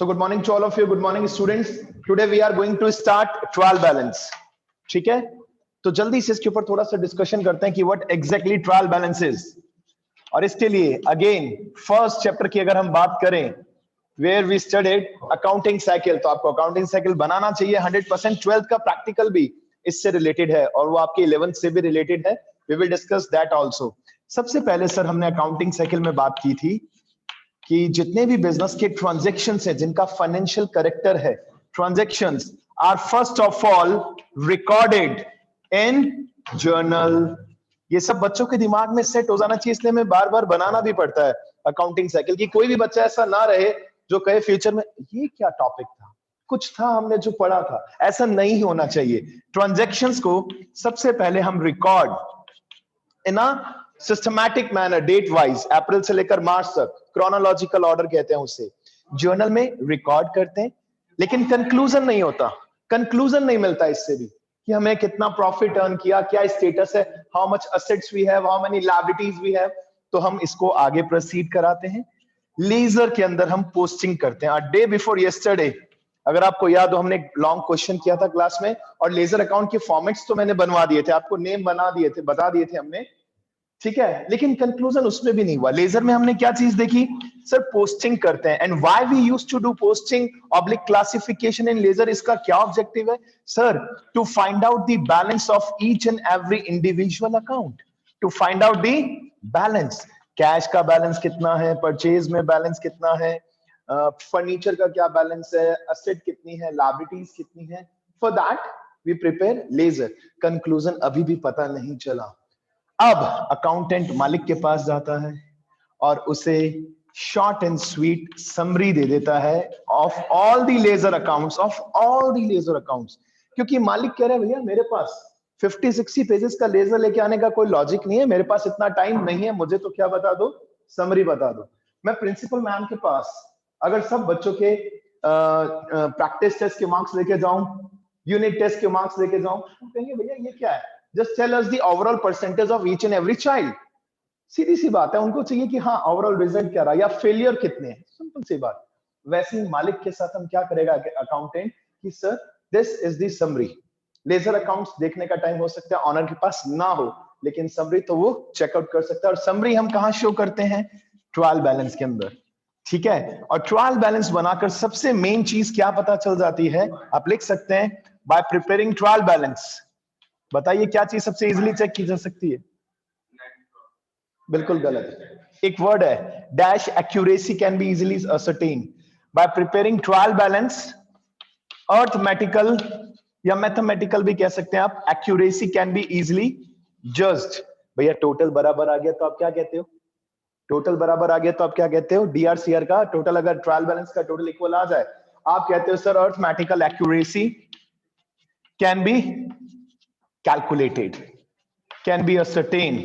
So good morning to all of you. Good morning students. Today we are going to start trial balance. ठीक है, तो जल्दी से इसके ऊपर थोड़ा सा डिस्कशन करते हैं कि what exactly trial balance is. और इसके लिए अगेन फर्स्ट चैप्टर की अगर हम बात करें where we studied accounting cycle, तो आपको अकाउंटिंग साइकिल बनाना चाहिए 100%. 12th का प्रैक्टिकल भी इससे रिलेटेड है और वो आपके 11th से भी रिलेटेड है. We will discuss that also. सबसे पहले सर हमने अकाउंटिंग साइकिल में बात की थी कि जितने भी बिजनेस के ट्रांजैक्शंस हैं जिनका फाइनेंशियल कैरेक्टर है, transactions are first of all recorded in journal. ये सब बच्चों के दिमाग में सेट हो जाना चाहिए, इसलिए मैं बार बार बनाना भी पड़ता है अकाउंटिंग साइकिल की. कोई भी बच्चा ऐसा ना रहे जो कहे फ्यूचर में ये क्या टॉपिक था, कुछ था हमने जो पढ़ा था. ऐसा नहीं होना चाहिए. ट्रांजैक्शंस को सबसे पहले हम record in a systematic manner, date wise, April से लेकर मार्च तक, क्रोनोलॉजिकल ऑर्डर कहते हैं उसे, जर्नल में रिकॉर्ड करते हैं. लेकिन कंक्लूजन नहीं होता, कंक्लूजन नहीं मिलता इससे भी कि हमें कितना प्रॉफिट अर्न किया, क्या स्टेटस है, how much assets we have, how many liabilities we have. तो हम इसको आगे प्रोसीड कराते हैं. लेजर के अंदर हम पोस्टिंग करते हैं. डे बिफोर यस्टरडे अगर आपको याद हो हमने एक लॉन्ग क्वेश्चन किया था क्लास में, और लेजर अकाउंट के फॉर्मेट्स तो मैंने बनवा दिए थे, आपको नेम बना दिए थे, बता दिए थे हमने, ठीक है. लेकिन कंक्लूजन उसमें भी नहीं हुआ. लेजर में हमने क्या चीज देखी सर, पोस्टिंग करते हैं. And why we used to do posting oblique classification in ledger, इसका क्या ऑब्जेक्टिव है sir? To find out the balance of each and every individual account. To find out the balance, cash का balance कितना है, purchase में balance कितना है, furniture का क्या बैलेंस है, असेट कितनी है, लायबिलिटीज कितनी है. For that we prepare ledger. Conclusion अभी भी पता नहीं चला. अब अकाउंटेंट मालिक के पास जाता है और उसे शॉर्ट एंड स्वीट समरी दे देता है of all the ledger accounts, of all the ledger accounts. क्योंकि मालिक कह रहा है भैया मेरे पास 50-60 पेजेस का लेजर लेके आने का कोई लॉजिक नहीं है, मेरे पास इतना टाइम नहीं है, मुझे तो क्या बता दो, समरी बता दो. मैं प्रिंसिपल मैम के पास अगर सब बच्चों के प्रैक्टिस टेस्ट के मार्क्स लेके जाऊं, यूनिट टेस्ट के मार्क्स लेके जाऊं, तो कहेंगे भैया ये क्या है, just tell us the overall percentage of each and every child. सीधी सी बात है, उनको चाहिए कि हाँ ओवरऑल रिजल्ट क्या रहा या फेलियर कितने हैं, सिंपल सी बात. वैसे ही मालिक के साथ हम क्या करेगा अकाउंटेंट कि sir this is the summary. Ledger accounts देखने का टाइम हो सकता है ऑनर के पास ना हो, लेकिन समरी तो वो चेकआउट कर सकता है. और समरी हम कहाँ शो करते हैं? ट्रायल बैलेंस के अंदर, ठीक है. और ट्रायल बैलेंस बनाकर सबसे मेन चीज क्या पता चल जाती है, आप लिख सकते हैं बाय प्रिपेयरिंग ट्रायल बैलेंस. बताइए क्या चीज सबसे इजीली चेक की जा सकती है? बिल्कुल गलत. एक वर्ड है dash, accuracy can be easily ascertain bye preparing trial balance. Arithmetical या मैथमेटिकल भी कह सकते हैं आप, accuracy can be easily judged. भैया टोटल बराबर आ गया तो आप क्या कहते हो? टोटल बराबर आ गया तो आप क्या कहते हो? डीआरसीआर का टोटल, अगर ट्रायल बैलेंस का टोटल इक्वल आ जाए, आप कहते हो sir arithmetical accuracy can be calculated, can be ascertained,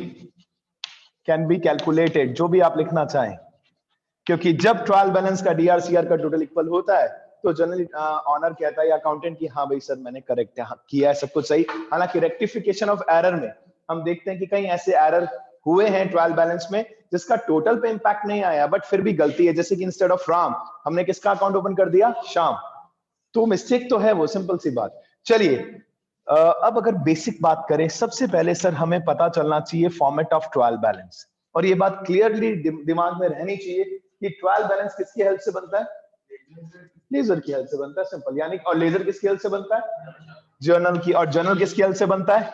can be calculated, जो भी आप लिखना चाहें. क्योंकि जब ट्रायल बैलेंस का डीआरसीआर का टोटल इक्वल होता है तो जनरली ऑनर कहता है या अकाउंटेंट की हाँ भाई सर मैंने करेक्ट किया है, सब कुछ सही. हालांकि रेक्टिफिकेशन ऑफ एरर में हम देखते हैं कि कहीं ऐसे एरर हुए हैं ट्रायल बैलेंस में जिसका टोटल पे इंपैक्ट नहीं आया, बट फिर भी गलती है. जैसे कि इंस्टेड ऑफ राम हमने किसका अकाउंट ओपन कर दिया? श्याम. तो मिस्टेक तो है वो, सिंपल सी बात. चलिए अब अगर बेसिक बात करें, सबसे पहले सर हमें पता चलना चाहिए फॉर्मेट ऑफ ट्रायल बैलेंस. और ये बात क्लियरली दिमाग में रहनी चाहिए कि ट्रायल बैलेंस किसकी हेल्प से बनता है? लेजर की हेल्प से बनता है, सिंपल. यानी और लेजर किसकी हेल्प से बनता है? जर्नल की. और जर्नल किसकी हेल्प से बनता है?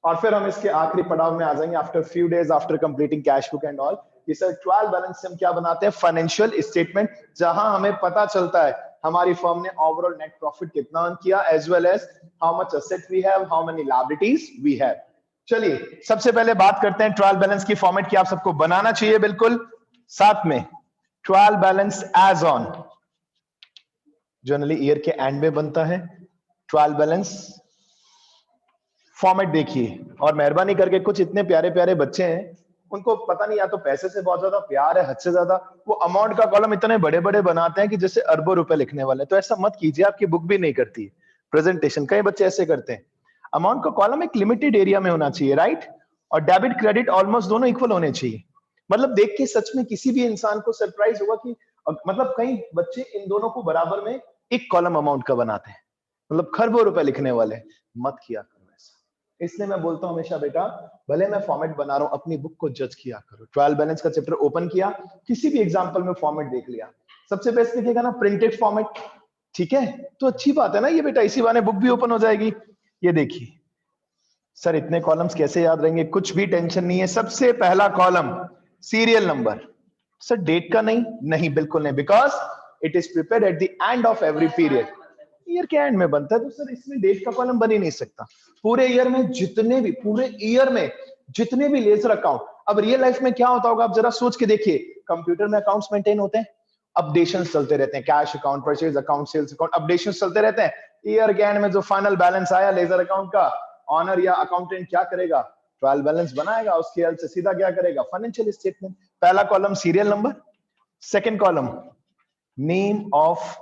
और फिर हम इसके आखिरी पड़ाव में आ जाएंगे after few days after completing cash book and all. ये सर ट्रायल बैलेंस से हम क्या बनाते हैं? फाइनेंशियल स्टेटमेंट, जहां हमें पता चलता है हमारी फर्म ने ओवरऑल नेट प्रॉफिट कितना अर्न किया, as well as how much asset we have, how many liabilities we have. चलिए सबसे पहले बात करते हैं ट्रायल बैलेंस की फॉर्मेट की. आप सबको बनाना चाहिए बिल्कुल साथ में. Trial balance as on generally year के एंड में बनता है. ट्रायल बैलेंस फॉर्मेट देखिए, और मेहरबानी करके कुछ इतने प्यारे प्यारे बच्चे हैं उनको पता नहीं, या तो पैसे से बहुत ज्यादा प्यार है, हद से ज्यादा, वो अमाउंट का कॉलम इतने बड़े बड़े बनाते हैं कि जैसे अरबों रुपए लिखने वाले. तो ऐसा मत कीजिए, आपकी बुक भी नहीं करती प्रेजेंटेशन. कई बच्चे ऐसे करते हैं. अमाउंट का कॉलम एक लिमिटेड एरिया में होना चाहिए, राइट. और डेबिट क्रेडिट ऑलमोस्ट दोनों इक्वल होने चाहिए. मतलब देख के सच में किसी भी इंसान को सरप्राइज होगा कि और मतलब कई बच्चे इन दोनों को बराबर में एक कॉलम अमाउंट का बनाते हैं, मतलब खरबों रुपए लिखने वाले। मत किया करो ऐसा। इसलिए मैं बोलता हूं हमेशा बेटा, भले मैं फॉर्मेट बना रहा हूं, अपनी बुक को जज किया करो। ट्रायल बैलेंस का चैप्टर ओपन किया, किसी भी एग्जांपल में फॉर्मेट देख लिया, सबसे बेस्ट लिखेगा ना प्रिंटेड फॉर्मेट, ठीक है, तो अच्छी बात है ना ये बेटा, इसी बहाने बुक भी ओपन हो जाएगी। ये देखिए सर इतने कॉलम्स कैसे याद रहेंगे, कुछ भी टेंशन नहीं है। सबसे पहला column serial number. Sir date का नहीं, नहीं बिल्कुल नहीं, because it is prepared at the end of every period. Year के एंड में बनता है, तो सर इसमें डेट का कॉलम बन ही नहीं सकता। पूरे ईयर में जितने भी, पूरे ईयर में जितने भी लेजर अकाउंट, अब रियल लाइफ में क्या होता होगा आप जरा सोच के देखिए, कंप्यूटर में अकाउंट्स मेंटेन होते हैं, अपडेशन चलते रहते हैं, cash account, purchase account, sales account, updation चलते रहते हैं। ईयर के एंड में जो फाइनल बैलेंस आया लेजर अकाउंट का, ऑनर या अकाउंटेंट क्या करेगा, ट्रायल बैलेंस बनाएगा, उसके हेल्प से सीधा क्या करेगा, फाइनेंशियल स्टेटमेंट। पहला column serial number, second column name of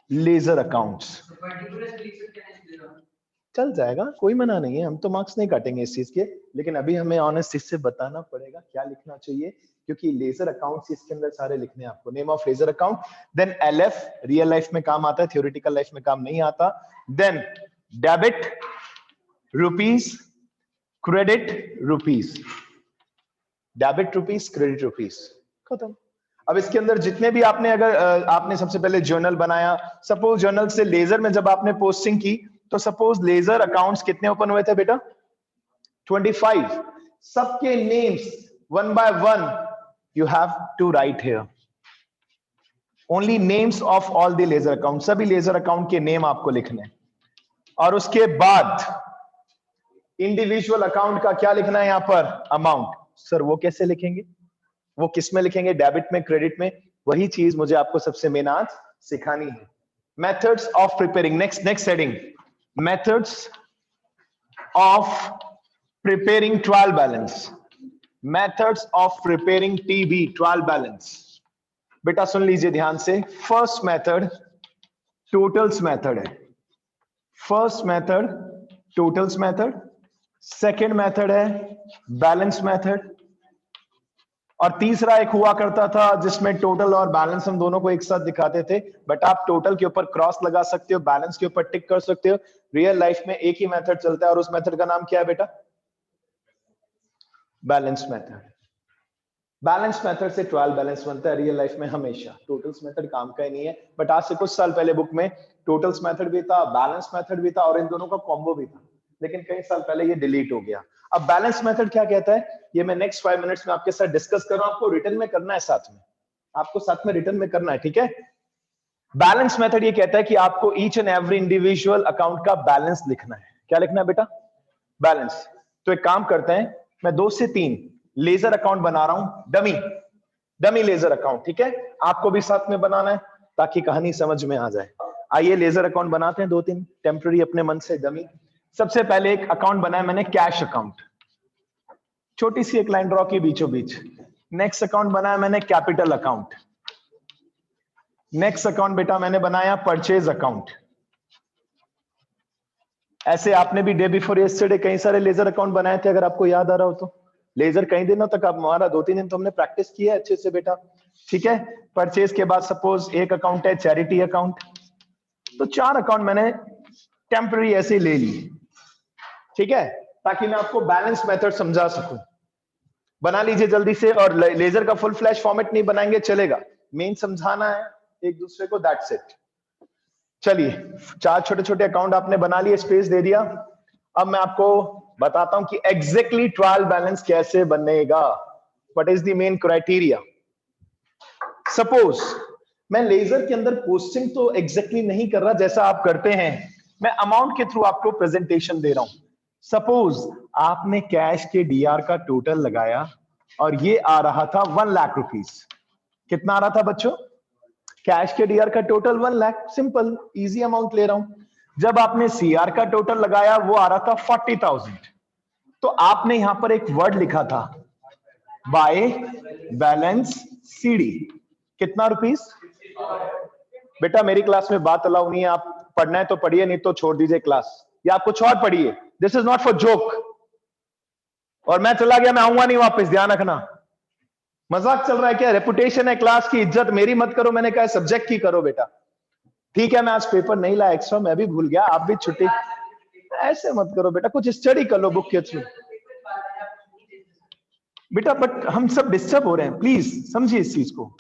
ledger accounts. चल जाएगा, कोई मना नहीं है, हम तो मार्क्स नहीं काटेंगे इस चीज के, लेकिन अभी हमें ऑनेस्ट इससे बताना पड़ेगा क्या लिखना चाहिए, क्योंकि लेजर अकाउंट्स इसके अंदर सारे लिखने हैं आपको। Name of ledger account, then LF, real life में काम आता है, थ्योरेटिकल लाइफ में काम नहीं आता। Then debit rupees, credit rupees, debit rupees, credit rupees, खत्म। अब इसके अंदर जितने भी आपने, अगर आपने सबसे पहले जर्नल बनाया, सपोज जर्नल से लेजर में जब आपने पोस्टिंग की, तो सपोज लेजर अकाउंट्स कितने ओपन हुए थे बेटा, 25। सबके names one by one you have to write here, only names of all the ledger account, सभी लेजर अकाउंट के नेम आपको लिखने। और उसके बाद इंडिविजुअल अकाउंट का क्या लिखना है यहां पर, अमाउंट। सर वो कैसे लिखेंगे, वो किस में लिखेंगे, डेबिट में, क्रेडिट में, वही चीज मुझे आपको सबसे मेन आज सिखानी है। Methods of preparing, next heading, methods of preparing trial balance, methods of preparing TB trial balance. बेटा सुन लीजिए ध्यान से, फर्स्ट मेथड टोटल्स मेथड है, first method totals method, second method है बैलेंस मेथड, और तीसरा एक हुआ करता था जिसमें टोटल और बैलेंस हम दोनों को एक साथ दिखाते थे, बट आप टोटल के ऊपर क्रॉस लगा सकते हो, बैलेंस के ऊपर टिक कर सकते हो। रियल लाइफ में एक ही मेथड चलता है और उस मेथड का नाम क्या है बेटा, बैलेंस मेथड। बैलेंस मेथड से ट्रायल बैलेंस बनता है रियल लाइफ में हमेशा, टोटल्स मेथड काम का ही नहीं है। बट आज से कुछ साल पहले बुक में टोटल्स मेथड भी था, बैलेंस मेथड भी था, और इन दोनों का कॉम्बो भी था, लेकिन कई साल पहले ये डिलीट हो गया। अब बैलेंस मेथड क्या कहता है, ये मैं नेक्स्ट 5 मिनट्स में आपके साथ डिस्कस कर रहा हूं, आपको रिटर्न में करना है, साथ में आपको साथ में रिटर्न में करना है, ठीक है। बैलेंस मेथड ये कहता है कि आपको each and every individual account का बैलेंस लिखना है। क्या लिखना है बेटा, बैलेंस। तो एक काम करते हैं, मैं 2 से 3 लेजर अकाउंट बना रहा हूं, डमी लेजर अकाउंट, ठीक है, आपको भी साथ में बनाना है ताकि कहानी समझ में आ जाए। आइए लेजर अकाउंट बनाते हैं 2-3 टेम्पररी अपने मन से डमी। सबसे पहले एक अकाउंट बनाया मैंने कैश अकाउंट, छोटी सी एक लाइन ड्रॉ की बीचों बीच। नेक्स्ट अकाउंट बनाया मैंने कैपिटल अकाउंट। नेक्स्ट अकाउंट बेटा मैंने बनाया परचेज अकाउंट। ऐसे आपने भी डे बिफोर यस्टरडे कई सारे लेजर अकाउंट बनाए थे, अगर आपको याद आ रहा हो तो। लेजर कई दिनों तक आप हमारा 2-3 दिन तो हमने प्रैक्टिस किया है अच्छे से बेटा, ठीक है। परचेज के बाद सपोज एक अकाउंट है चैरिटी अकाउंट, तो 4 अकाउंट मैंने टेम्पररी ऐसे ले लिए, ठीक है, ताकि मैं आपको बैलेंस मेथड समझा सकूं। बना लीजिए जल्दी से, और लेजर का फुल फ्लैश फॉर्मेट नहीं बनाएंगे चलेगा, मेन समझाना है एक दूसरे को, दैट्स इट। चलिए 4 छोटे छोटे अकाउंट आपने बना लिए, स्पेस दे दिया। अब मैं आपको बताता हूं कि एग्जैक्टली ट्रायल बैलेंस कैसे बनेगा, what is the main criteria. Suppose मैं लेजर के अंदर पोस्टिंग तो एग्जैक्टली नहीं कर रहा जैसा आप करते हैं, मैं अमाउंट के थ्रू आपको प्रेजेंटेशन दे रहा हूं। सपोज आपने कैश के डीआर का टोटल लगाया और ये आ रहा था 1 लाख रुपीस। कितना आ रहा था बच्चों, कैश के डीआर का total 1 lakh, simple easy amount ले रहा हूं। जब आपने सीआर का टोटल लगाया वो आ रहा था 40,000, तो आपने यहां पर एक वर्ड लिखा था बाय बैलेंस सीडी, कितना रुपीस। बेटा मेरी क्लास में बात अलाउ नहीं है, आप पढ़ना है तो पढ़िए, नहीं तो छोड़ दीजिए क्लास, या आप कुछ और पढ़िए, this is not for joke. और मैं चला गया, मैं आऊंगा नहीं वापस, ध्यान रखना। मजाक चल रहा है क्या? रेपुटेशन है क्लास की, इज्जत मेरी मत करो, मैंने कहा सब्जेक्ट की करो बेटा। ठीक है मैं आज पेपर नहीं लाया एक्स्ट्रा, मैं भी भूल गया, आप भी छुट्टी, ऐसे मत करो बेटा, कुछ स्टडी कर लो बुक के थ्रू बेटा। बट हम सब डिस्टर्ब हो रहे हैं, प्लीज समझिए इस चीज को,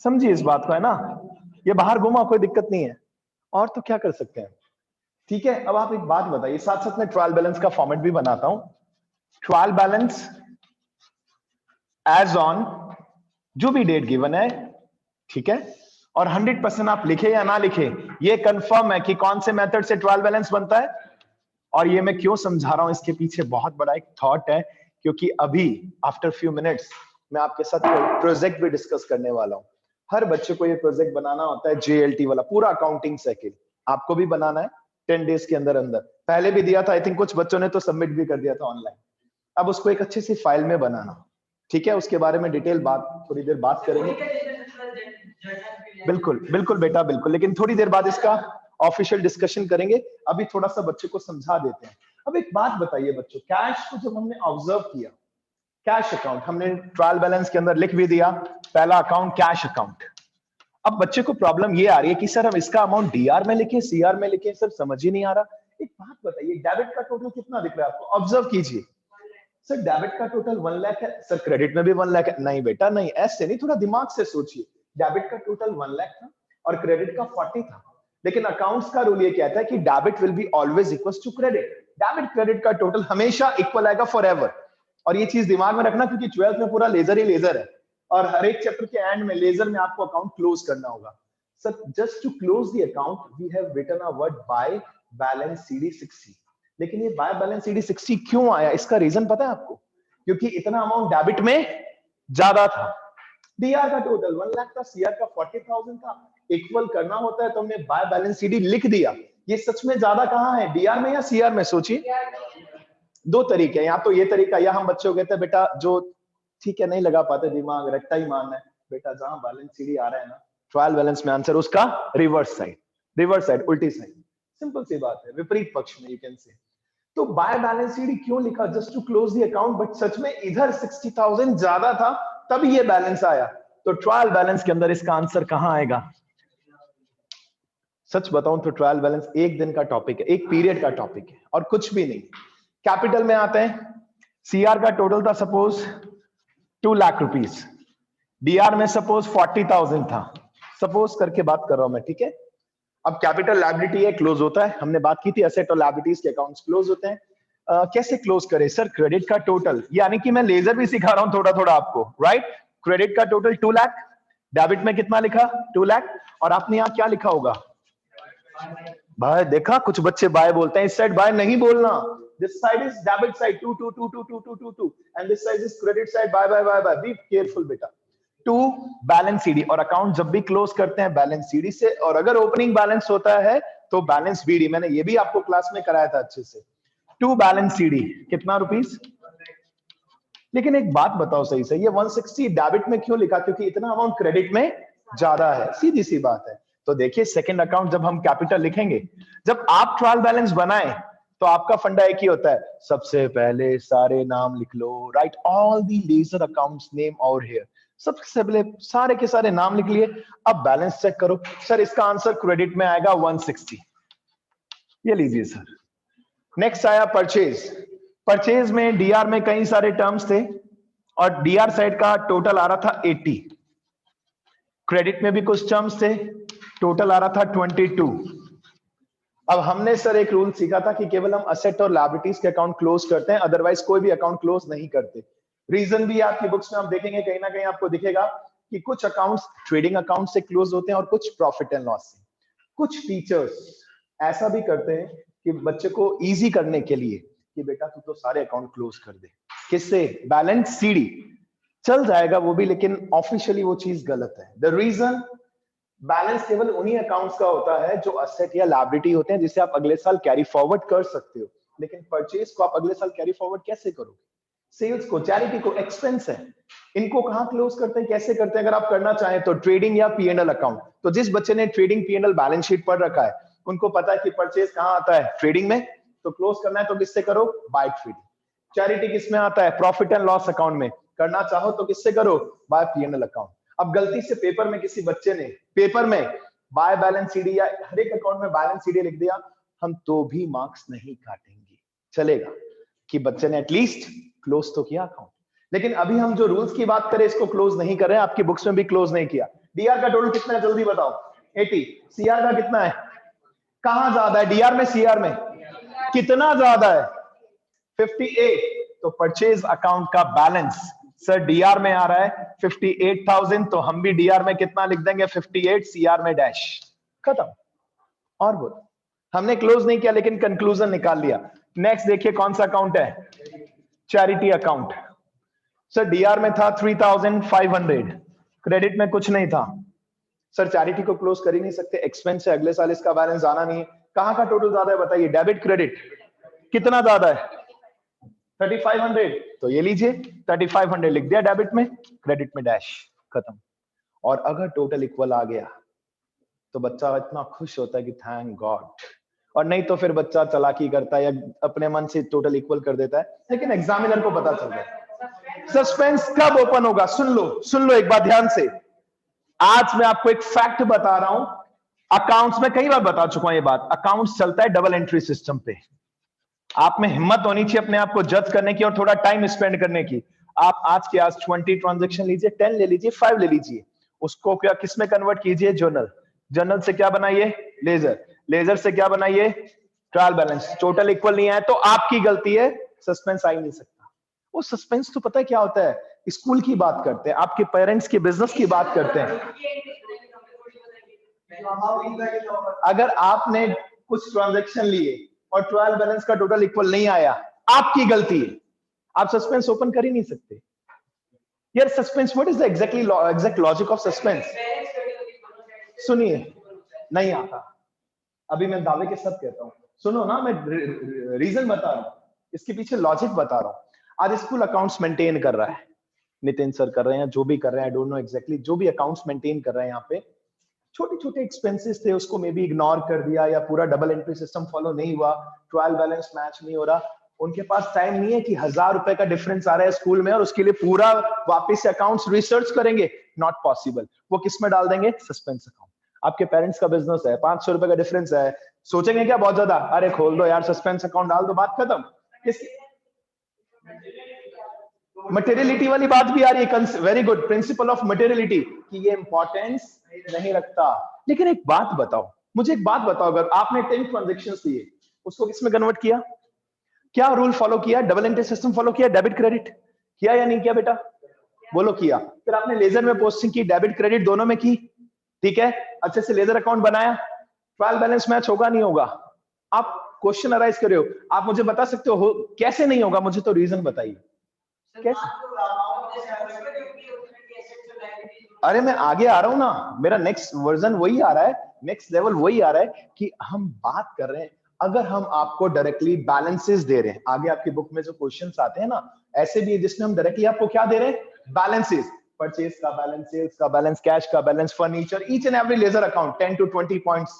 समझिए इस बात को, है ना? ये बाहर घुमा कोई दिक्कत नहीं है, और तो क्या कर सकते हैं। ठीक है, अब आप एक बात बताइए, साथ साथ में ट्रायल बैलेंस का फॉर्मेट भी बनाता हूं। ट्रायल बैलेंस एज ऑन जो भी डेट गिवन है, ठीक है, और 100% आप लिखे या ना लिखे, ये कंफर्म है कि कौन से मेथड से ट्रायल बैलेंस बनता है। और ये मैं क्यों समझा रहा हूं, इसके पीछे बहुत बड़ा एक थॉट है, क्योंकि अभी आफ्टर फ्यू मिनट्स मैं आपके साथ प्रोजेक्ट भी डिस्कस करने वाला हूं। हर बच्चे को ये प्रोजेक्ट बनाना होता है, JLT वाला पूरा अकाउंटिंग साइकिल आपको भी बनाना है 10 डेज के अंदर अंदर। पहले भी दिया था, आई थिंक कुछ बच्चों ने तो सबमिट भी कर दिया था ऑनलाइन। अब उसको एक अच्छी सी फाइल में बनाना, ठीक है, उसके बारे में डिटेल बात थोड़ी देर बात करेंगे। बिल्कुल बिल्कुल बेटा बिल्कुल, लेकिन थोड़ी देर बाद इसका ऑफिशियल डिस्कशन करेंगे, अभी थोड़ा सा बच्चे को समझा देते हैं। अब एक बात बताइए बच्चों, कैश को जब हमने ऑब्जर्व किया, कैश अकाउंट हमने ट्रायल बैलेंस के अंदर लिख भी दिया, पहला अकाउंट कैश अकाउंट। अब बच्चे को प्रॉब्लम ये आ रही है कि सर हम इसका अमाउंट DR में लिखें, CR में लिखें, सर समझ ही नहीं आ रहा। एक बात बताइए, डेबिट का टोटल कितना दिख रहा है आपको? ऑब्जर्व कीजिए सर, डेबिट का टोटल 1 लाख है, सर क्रेडिट में भी 1 लाख है। नहीं बेटा नहीं, ऐसे नहीं, थोड़ा दिमाग से सोचिए। डेबिट का टोटल 1 लाख था और क्रेडिट का 40 था, लेकिन अकाउंट्स का रूल ये कहता है कि debit will be always equal to credit. Debit credit का टोटल हमेशा इक्वल आएगा फॉरएवर। और ये चीज दिमाग में रखना, क्योंकि 12th में पूरा लेजर ही लेजर है, और हर एक चैप्टर के एंड में लेजर में आपको अकाउंट क्लोज करना होगा। Sir just to close the account we have written a word by balance CD 60। लेकिन ये बाय बैलेंस CD 60 क्यों आया, इसका रीजन पता है आपको? क्योंकि इतना अमाउंट डेबिट में ज्यादा था। DR का टोटल 1 लाख था, CR का 40,000 था, इक्वल करना होता है तो हमने बाय बैलेंस CD लिख दिया। ये सच में ज्यादा कहां है, DR में या CR में? सोचिए, दो तरीके हैं, या तो ये तरीका, या हम बच्चों को कहते हैं बेटा जो ठीक है नहीं लगा पाते दिमाग, रट्टा ही मारना है बेटा, जहां बैलेंस CD आ रहा है ना ट्रायल बैलेंस में, आंसर उसका रिवर्स साइड, रिवर्स साइड, उल्टी साइड। सिंपल सी बात है, विपरीत पक्ष में, यू कैन से। तो बाय बैलेंस CD क्यों लिखा? Just to close the account, but सच में इधर 60,000 ज्यादा था, तब ये बैलेंस आया। तो ट्रायल बैलेंस के अंदर इसका आंसर कहां आएगा? सच बताऊं तो ट्रायल बैलेंस एक दिन का टॉपिक है, एक पीरियड का टॉपिक है, और कुछ भी नहीं। कैपिटल में आते हैं, CR का टोटल था सपोज 2 लाख रुपीस, DR में सपोज 40,000 था, सपोज करके बात कर रहा हूं मैं, ठीक है। अब कैपिटल लायबिलिटी है, क्लोज होता है, हमने बात की थी एसेट और लायबिलिटीज के अकाउंट्स क्लोज होते हैं। कैसे क्लोज करें सर? क्रेडिट का टोटल, यानी कि मैं लेजर भी सिखा रहा हूं थोड़ा थोड़ा आपको, राइट। क्रेडिट का टोटल 2 लाख, डेबिट में कितना लिखा? 2 लाख, और आपने यहाँ क्या लिखा होगा? भाई देखा, कुछ बच्चे बाय बोलते हैं, इस साइड बाय नहीं बोलना। This side is debit side 2 2 2 2 2 2 2 2 and this side is credit side by by by by. Be careful बेटा। टू बैलेंस CD, और अकाउंट जब भी क्लोज करते हैं बैलेंस CD से, और अगर ओपनिंग बैलेंस होता है तो बैलेंस BD। मैंने ये भी आपको क्लास में कराया था अच्छे से। टू बैलेंस CD कितना रुपीस? लेकिन एक बात बताओ सही से, ये 160 डेबिट में क्यों लिखा? क्योंकि इतना अमाउंट क्रेडिट में ज्यादा है, सीधी सी बात है। तो देखिए सेकंड अकाउंट जब हम कैपिटल लिखेंगे, जब आप ट्रायल बैलेंस बनाएं, तो आपका फंडा एक ही होता है, सबसे पहले सारे नाम लिख लो, write all the ledger accounts name over here, सबसे पहले सारे के सारे नाम लिख लिए। अब बैलेंस चेक करो, सर इसका आंसर क्रेडिट में आएगा 160, ये लीजिए सर। नेक्स्ट आया परचेज। परचेज में DR में कई सारे टर्म्स थे, और DR साइड का टोटल आ रहा था 80, क्रेडिट में भी कुछ टर्म्स थे, टोटल आ रहा था 22। अब हमने सर एक रूल सीखा था कि केवल हम असेट और लायबिलिटीज के अकाउंट क्लोज करते हैं, अदरवाइज कोई भी अकाउंट क्लोज नहीं करते। रीजन भी आपकी बुक्स में आप देखेंगे, कहीं ना कहीं आपको दिखेगा कि कुछ अकाउंट्स ट्रेडिंग अकाउंट से क्लोज होते हैं और कुछ प्रॉफिट एंड लॉस से। कुछ टीचर्स ऐसा भी करते हैं कि बच्चे को इजी करने के लिए कि बेटा तू तो सारे अकाउंट क्लोज कर दे, किससे? Balance CD। चल जाएगा वो भी, लेकिन ऑफिशियली वो चीज गलत है। द रीजन, बैलेंस केवल उन्हीं अकाउंट्स का होता है जो असेट या लायबिलिटी होते हैं, जिसे आप अगले साल कैरी फॉरवर्ड कर सकते हो। लेकिन परचेज को आप अगले साल कैरी फॉरवर्ड कैसे करोगे? सेल्स को, चैरिटी को एक्सपेंस है, इनको कहां क्लोज करते हैं, कैसे करते हैं? अगर आप करना चाहें तो ट्रेडिंग या P&L अकाउंट। तो जिस बच्चे ने ट्रेडिंग P&L बैलेंस शीट पढ़ रखा है, उनको पता है कि परचेज कहां आता है, ट्रेडिंग में। तो क्लोज करना है तो किससे करो? Bye trading. चैरिटी किस में आता है? प्रॉफिट एंड लॉस अकाउंट में। करना चाहो तो किससे करो, बाय P&L अकाउंट। अब गलती से पेपर में किसी बच्चे ने पेपर में बाय बैलेंस सीडी या हर एक अकाउंट में बैलेंस सीडी लिख दिया, हम तो भी मार्क्स नहीं काटेंगे, चलेगा कि बच्चे ने एटलीस्ट क्लोज तो किया अकाउंट। लेकिन अभी हम जो रूल्स की बात करें इसको क्लोज नहीं कर रहे हैं, आपकी बुक्स में भी क्लोज नहीं किया। डीआर का टोटल कितना है जल्दी बताओ, 80। सीआर का कितना है, कहां ज्यादा है, डीआर में सीआर में कितना ज्यादा है, 58। तो परचेज अकाउंट का बैलेंस सर डीआर में आ रहा है 58,000, तो हम भी डीआर में कितना लिख देंगे 58, सीआर में डैश, खत्म। और बोलो, हमने क्लोज नहीं किया लेकिन कंक्लूजन निकाल लिया। नेक्स्ट देखिए कौन सा अकाउंट है, चैरिटी अकाउंट। सर डीआर में था 3,500, क्रेडिट में कुछ नहीं था। सर चैरिटी को क्लोज कर ही नहीं सकते, एक्सपेंस है, अगले साल इसका बैलेंस आना नहीं है। कहां का टोटल ज्यादा है बताइए, डेबिट क्रेडिट कितना ज्यादा है, 3,500, तो ये लीजिए 3,500 लिख दिया डेबिट में, क्रेडिट में डैश, खत्म। और अगर टोटल इक्वल आ गया तो बच्चा इतना खुश होता है कि थैंक गॉड, और नहीं तो फिर बच्चा चालाकी करता है या अपने मन से टोटल इक्वल कर देता है, लेकिन एग्जामिनर को पता चलता है। सस्पेंस कब ओपन होगा, सुन लो एक बात ध्यान से। आज मैं आपको एक फैक्ट बता रहा हूं, अकाउंट्स में कई बार बता चुका हूं ये बात, अकाउंट्स चलता है डबल एंट्री सिस्टम पे। आप में हिम्मत होनी चाहिए अपने आप को जज करने की और थोड़ा टाइम स्पेंड करने की। आप आज के आज 20 ट्रांजैक्शन लीजिए, 10 ले लीजिए, 5 ले लीजिए, उसको क्या किस में कन्वर्ट कीजिए, जर्नल, जर्नल से क्या बनाइए, लेजर, लेजर से क्या बनाइए, ट्रायल बैलेंस। टोटल इक्वल नहीं आया तो आपकी गलती है, सस्पेंस आ ही नहीं सकता। वो सस्पेंस तो पता है क्या होता है, स्कूल की बात करते हैं, आपके पेरेंट्स के बिजनेस की बात करते हैं। अगर आपने कुछ ट्रांजैक्शन लिए और ट्रायल बैलेंस का टोटल इक्वल नहीं आया, आपकी गलती है, आप सस्पेंस ओपन कर ही नहीं सकते यार। Suspense, what is the exact logic of suspense, सुनिए, नहीं आता, अभी मैं दावे के साथ कहता हूं, सुनो ना, मैं रीजन बता रहा हूं, इसके पीछे लॉजिक बता रहा हूं। आज स्कूल अकाउंट्स मेंटेन कर रहा है, नितिन सर कर रहे हैं, जो भी कर रहे हैं, आई डोंट नो एग्जैक्टली, जो भी अकाउंट्स मेंटेन कर रहे हैं, यहाँ पे छोटे छोटे एक्सपेंसेस थे उसको मे बी इग्नोर कर दिया, या पूरा डबल एंट्री सिस्टम फॉलो नहीं हुआ, ट्रायल बैलेंस मैच नहीं हो रहा, उनके पास टाइम नहीं है कि 1,000 रुपए का डिफरेंस आ रहा है स्कूल में और उसके लिए पूरा वापस से अकाउंट्स रिसर्च करेंगे, नॉट पॉसिबल। वो किस में डाल देंगे, सस्पेंस अकाउंट। आपके पेरेंट्स का बिजनेस है, 500 रुपए का डिफरेंस है, सोचेंगे क्या बहुत ज्यादा, अरे खोल दो यार सस्पेंस अकाउंट, डाल दो, बात खत्म। मटेरियलिटी वाली बात भी आ रही है, very good, principle of materiality, कि ये इंपॉर्टेंस नहीं रखता। लेकिन एक बात बताओ, मुझे एक बात बताओ, अगर आपने 10 ट्रांजैक्शंस लिए, उसको किसमें कन्वर्ट किया, क्या रूल फॉलो किया, डबल एंट्री सिस्टम फॉलो किया, डेबिट क्रेडिट किया या नहीं किया बेटा, बोलो किया। फिर आपने लेजर में पोस्टिंग की, डेबिट क्रेडिट दोनों में की, ठीक है, अच्छे से लेजर अकाउंट बनाया, ट्रायल बैलेंस मैच होगा नहीं होगा, आप क्वेश्चन अराइज कर रहे हो, आप मुझे बता सकते हो कैसे नहीं होगा, मुझे तो रीजन बताइए कैसे। अरे मैं आगे आ रहा हूं ना, मेरा नेक्स्ट वर्जन वही आ रहा है, नेक्स्ट लेवल वही आ रहा है कि हम बात कर रहे हैं, अगर हम आपको डायरेक्टली बैलेंसेस दे रहे हैं, आगे आपकी बुक में जो क्वेश्चंस आते हैं ना, ऐसे भी है जिसमें हम डायरेक्टली आपको क्या दे रहे हैं, बैलेंसेस, परचेज का बैलेंस, सेल्स का बैलेंस, कैश का balance, furniture, each and every ledger account 10 to 20 points.